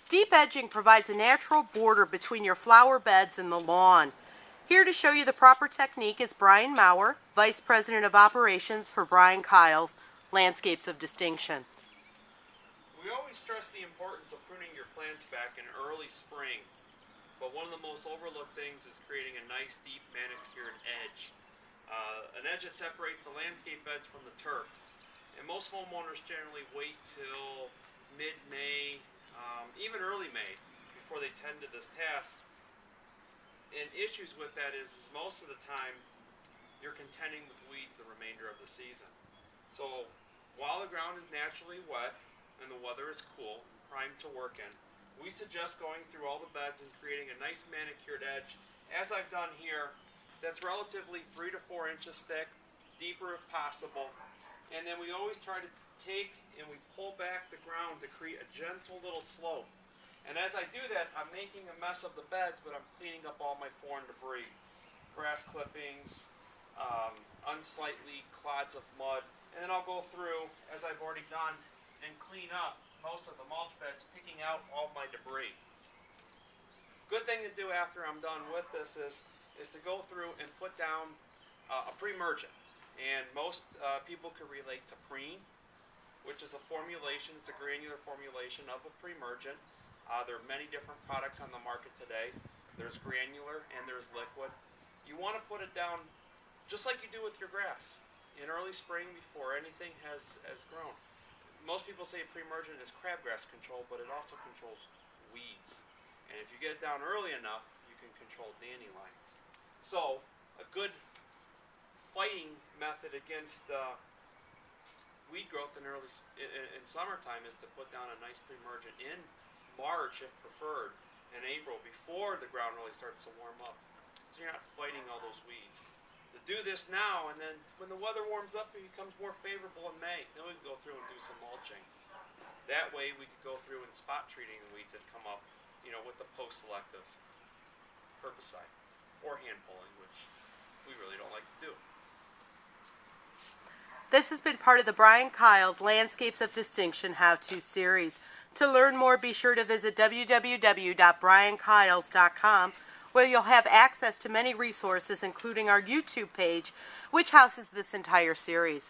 Deep edging provides a natural border between your flower beds and the lawn. Here to show you the proper technique is Brian Maurer, Vice President of Operations for Brian Kyle's Landscapes of Distinction. We always stress the importance of pruning your plants back in early spring, but one of the most overlooked things is creating a nice deep manicured edge. An edge that separates the landscape beds from the turf. And most homeowners generally wait till mid-May, even early May, before they tend to this task. And issues with that is most of the time you're contending with weeds the remainder of the season. So while the ground is naturally wet and the weather is cool and primed to work in, we suggest going through all the beds and creating a nice manicured edge, as I've done here, that's relatively 3 to 4 inches thick, deeper if possible. And then we always try to take and we pull back the ground to create a gentle little slope. And as I do that, I'm making a mess of the beds, but I'm cleaning up all my foreign debris. Grass clippings, unsightly clods of mud. And then I'll go through, as I've already done, and clean up most of the mulch beds, picking out all my debris. Good thing to do after I'm done with this is to go through and put down a pre-emergent. And most people can relate to Preen, which is a formulation, it's a granular formulation of a pre-emergent. There are many different products on the market today. There's granular and there's liquid. You want to put it down just like you do with your grass in early spring before anything has grown. Most people say pre-emergent is crabgrass control, but it also controls weeds. And if you get it down early enough, you can control dandelions. So a good fighting method against weed growth in summertime is to put down a nice pre-emergent in March, if preferred, and April, before the ground really starts to warm up. So you're not fighting all those weeds. To do this now, and then when the weather warms up, it becomes more favorable in May. Then we can go through and do some mulching. That way we could go through and spot treating the weeds that come up, with the post-selective herbicide or hand pulling, which we really don't like to do. This has been part of the Brian Kyle's Landscapes of Distinction How-To series. To learn more, be sure to visit www.briankyles.com, where you'll have access to many resources, including our YouTube page, which houses this entire series.